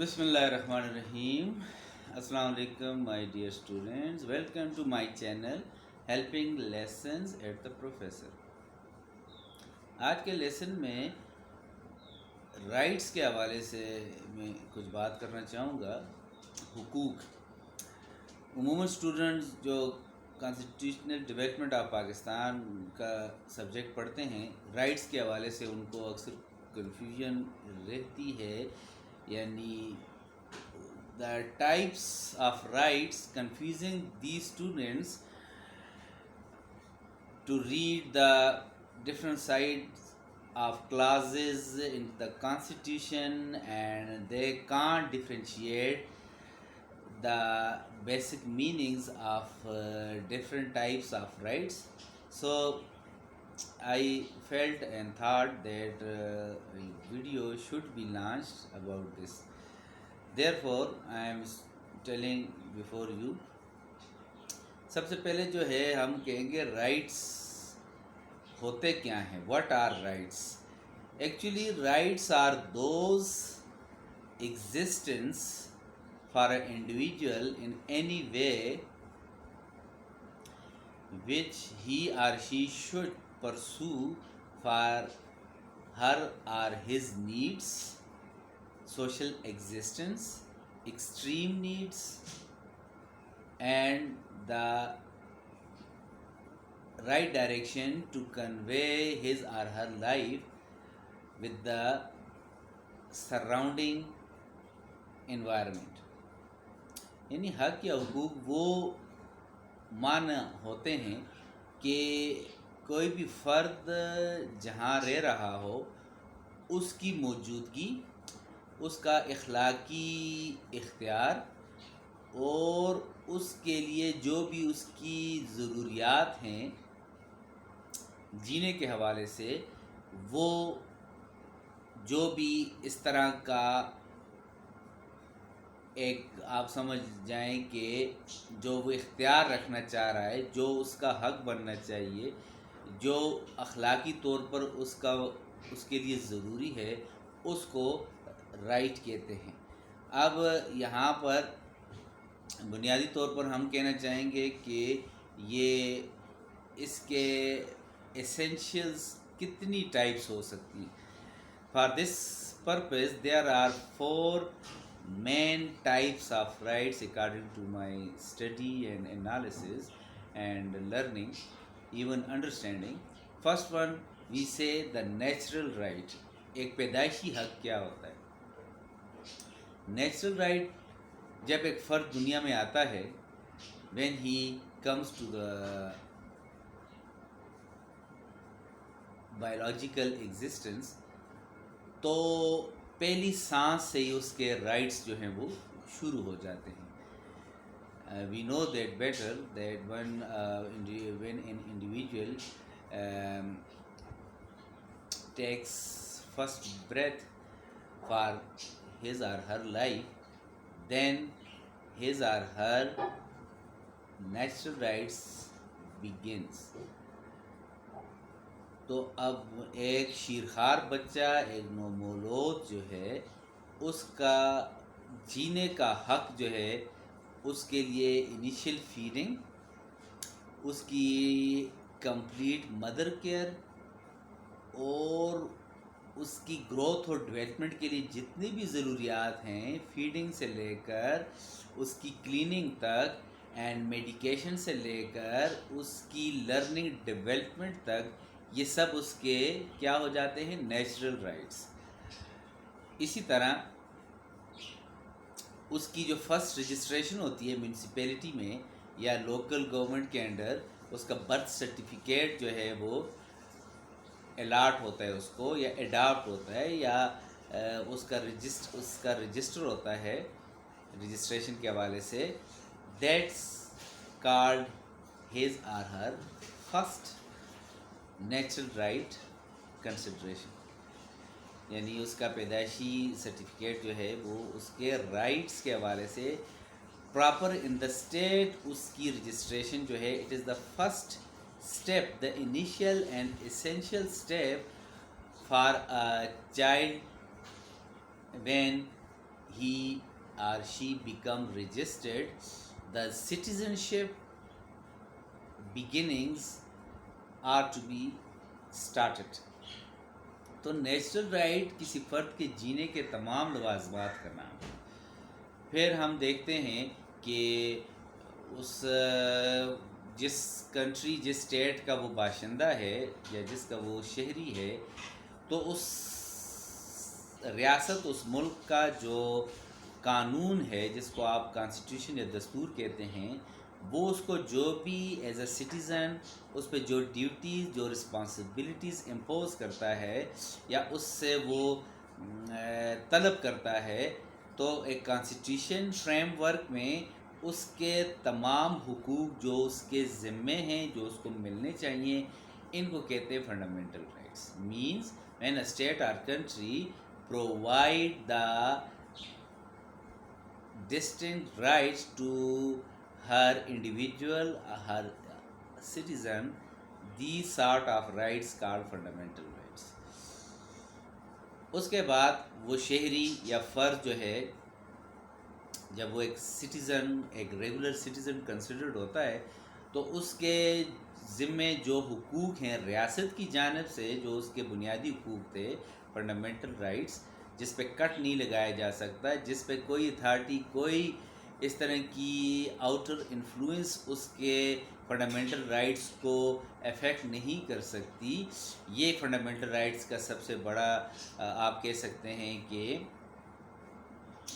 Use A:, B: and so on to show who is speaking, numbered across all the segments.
A: Bismillahirrahmanirrahim. Assalamu alaikum, my dear students. Welcome to my channel Helping Lessons at the Professor. आज के lesson में rights के हवाले से मैं कुछ बात करना चाहूँगा। हुकूक उमूमन स्टूडेंट्स जो कॉन्स्टिट्यूशनल डेवलपमेंट ऑफ पाकिस्तान का सब्जेक्ट पढ़ते हैं, राइट्स के हवाले से उनको अक्सर कन्फ्यूजन रहती है, यानी the types of rights, confusing these students to read the different sides of clauses in the constitution, and they can't differentiate the basic meanings of different types of rights. So I felt and thought that a video should be launched about this. Therefore I am telling before you. सबसे पहले जो है हम कहेंगे rights होते क्या हैं. What are rights? Actually rights are those existence for an individual in any way which he or she should pursue for her or his needs, social existence, extreme needs, and the right direction to convey his or her life with the surrounding environment. यानी हक या हुकूक वो मान होते हैं कि कोई भी फ़र्द जहाँ रह रहा हो उसकी मौजूदगी, उसका इखलाकी इख्तियार और उसके लिए जो भी उसकी ज़रूरियात हैं जीने के हवाले से, वो जो भी इस तरह का एक आप समझ जाएं कि जो वो इख्तियार रखना चाह रहा है, जो उसका हक बनना चाहिए, जो अखलाकी तौर पर उसके लिए ज़रूरी है, उसको राइट कहते हैं. अब यहाँ पर बुनियादी तौर पर हम कहना चाहेंगे कि ये इसके एसेंशियल्स कितनी टाइप्स हो सकती हैं. For this purpose there are 4 main types of rights according to my study and analysis and learning, even understanding. First one, we say the natural right. एक पैदाइशी हक क्या होता है? नेचुरल राइट जब एक फ़र्द दुनिया में आता है, when he comes to the biological existence, तो पहली सांस से ही उसके राइट्स जो हैं वो शुरू हो जाते हैं. We know that better that when an individual takes first breath for his or her life, then his or her natural rights begins. तो अब एक शीरखार बच्चा, एक नौमौलूद जो है, उसका जीने का हक जो है, उसके लिए इनिशियल फीडिंग, उसकी कंप्लीट मदर केयर और उसकी ग्रोथ और डेवलपमेंट के लिए जितनी भी ज़रूरियात हैं, फीडिंग से लेकर उसकी क्लीनिंग तक एंड मेडिकेशन से लेकर उसकी लर्निंग डेवलपमेंट तक, ये सब उसके क्या हो जाते हैं? Natural rights. इसी तरह उसकी जो फर्स्ट रजिस्ट्रेशन होती है म्यूनसिपैलिटी में या लोकल गवर्नमेंट के अंडर, उसका बर्थ सर्टिफिकेट जो है वो अलाट होता है उसको, या अडॉप्ट होता है, या उसका रजिस्टर होता है रजिस्ट्रेशन के हवाले से. दैट्स कॉल्ड हिज और हर फर्स्ट नेचुरल राइट कंसिडरेशन. यानी उसका पैदाइशी सर्टिफिकेट जो है वो उसके राइट्स के हवाले से प्रॉपर इन द स्टेट उसकी रजिस्ट्रेशन जो है, it is the first step, the initial and essential step for a child when he or she become registered, the citizenship beginnings are to be started. तो natural right किसी फ़र्द के जीने के तमाम लवाजमात का नाम है। फिर हम देखते हैं कि उस जिस कंट्री जिस स्टेट का वो बाशिंदा है या जिसका वो शहरी है, तो उस रियासत उस मुल्क का जो कानून है जिसको आप कॉन्स्टिट्यूशन या दस्तूर कहते हैं, वो उसको जो भी एज अ सिटीज़न उस पर जो ड्यूटीज़ जो रिस्पॉन्सिबिलिटीज़ इम्पोज करता है या उससे वो तलब करता है, तो एक कॉन्स्टिट्यूशन फ्रेमवर्क में उसके तमाम हुकूक जो उसके ज़िम्मे हैं जो उसको मिलने चाहिए, इनको कहते हैं fundamental rights. Means when a state or country provide the distinct rights to her individual, her citizen, these sort of rights called fundamental rights. उसके बाद वो शहरी या फ़र्द जो है, जब वो एक सिटीज़न एक रेगुलर सिटीज़न कंसिडर्ड होता है, तो उसके ज़िम्मे जो हुकूक हैं रियासत की जानिब से, जो उसके बुनियादी हुकूक थे फंडामेंटल राइट्स, जिस पे कट नहीं लगाया जा सकता, जिस पे कोई अथॉरिटी कोई इस तरह की आउटर इन्फ्लुएंस उसके फंडामेंटल राइट्स को अफेक्ट नहीं कर सकती, ये फंडामेंटल राइट्स का सबसे बड़ा आप कह सकते हैं कि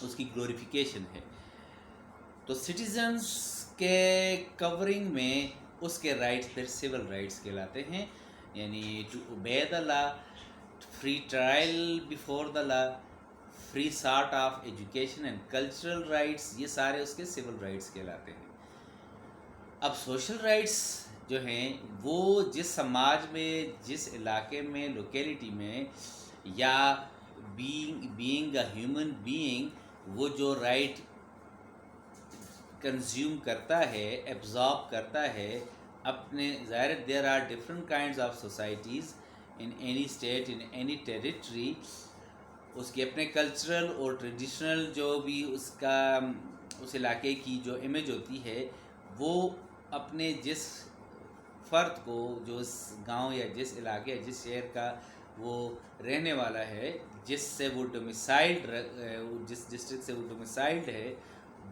A: उसकी ग्लोरिफिकेशन है। तो सिटीजन्स के कवरिंग में उसके राइट्स फिर सिविल राइट्स कहलाते हैं, यानी to obey the law, free trial before the law, free sort of education and cultural rights, ये सारे उसके सिविल राइट्स कहलाते हैं। अब सोशल राइट्स जो हैं वो जिस समाज में, जिस इलाके में, लोकेलिटी में, या बीइंग अ ह्यूमन बीइंग, वो जो राइट कंज्यूम करता है, एब्जॉर्ब करता है अपने, ज़ाहिर there are different kinds of societies in any state, in any territory, उसके अपने कल्चरल और ट्रेडिशनल जो भी उसका उस इलाके की जो इमेज होती है, वो अपने जिस फ़र्द को, जो उस गांव या जिस इलाके या जिस शहर का वो रहने वाला है, जिससे वो डोमिसाइल्ड, जिस डिस्ट्रिक्ट से वो डोमिसाइल्ड है,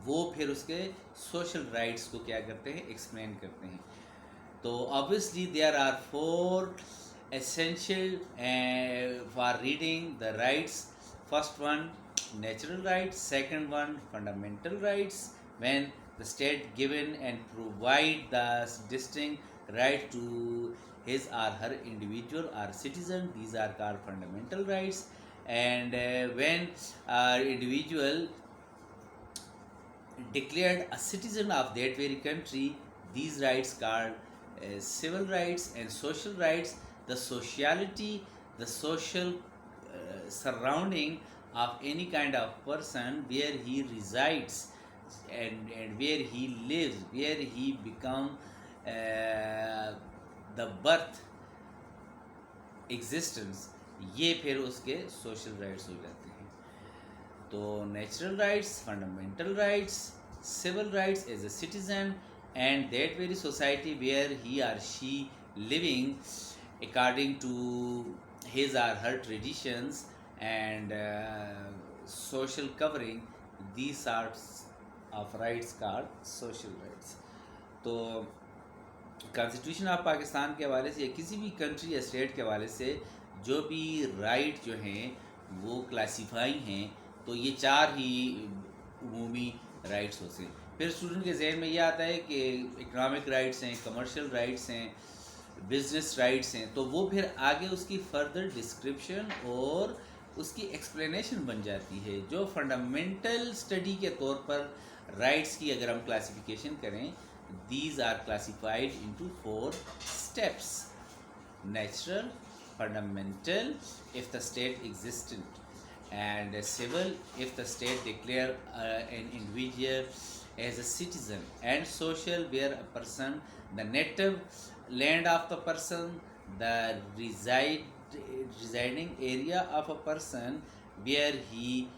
A: वो फिर उसके सोशल राइट्स को क्या करते हैं, एक्सप्लेन करते हैं। तो obviously there are 4 essential for reading the rights. First one, natural rights. Second one, fundamental rights, when the state given and provide the distinct right to his or her individual or citizen, these are called fundamental rights. And when individual declared a citizen of that very country, these rights called civil rights. And social rights, the sociality, the social surrounding of any kind of person, where he resides and where he lives, where he become the birth existence, ये फिर उसके social rights हो जाते हैं। तो natural rights, fundamental rights, civil rights as a citizen, and that very society where he or she living according to his or her traditions and social covering, these sorts of rights called social rights. तो constitution of Pakistan के हवाले से या किसी भी country या state के हवाले से जो भी राइट जो हैं वो क्लासीफाई हैं, तो ये 4 ही उमूमी राइट्स होते हैं। फिर स्टूडेंट के जहन में ये आता है कि इकनॉमिक राइट्स हैं, कमर्शियल राइट्स हैं, बिजनेस राइट्स हैं, तो वो फिर आगे उसकी फर्दर डिस्क्रिप्शन और उसकी एक्सप्लेनेशन बन जाती है। जो फंडामेंटल स्टडी के तौर पर राइट्स की अगर हम क्लासिफिकेशन करें, these are classified into 4 steps: natural, fundamental if the state existent, and civil if the state declare an individual as a citizen, and social where a person, the native land of the person, the residing area of a person where he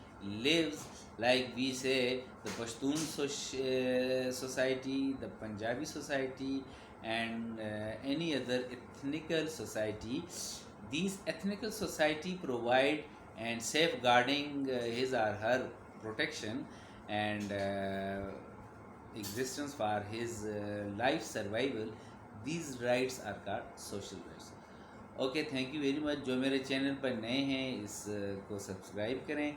A: lives, like we say the Pashtun society, the Punjabi society, and any other ethnical society. These ethnical society provide and safeguarding his or her protection and existence for his life survival. These rights are called social rights. Okay, thank you very much. जो मेरे channel पर नए हैं इसको subscribe करें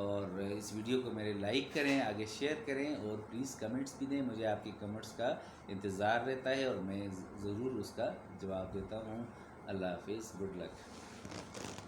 A: और इस video को मेरे लाइक करें, आगे शेयर करें और प्लीज़ कमेंट्स भी दें। मुझे आपके कमेंट्स का इंतज़ार रहता है और मैं ज़रूर उसका जवाब देता हूँ। अल्लाह हाफिज़, गुड लक।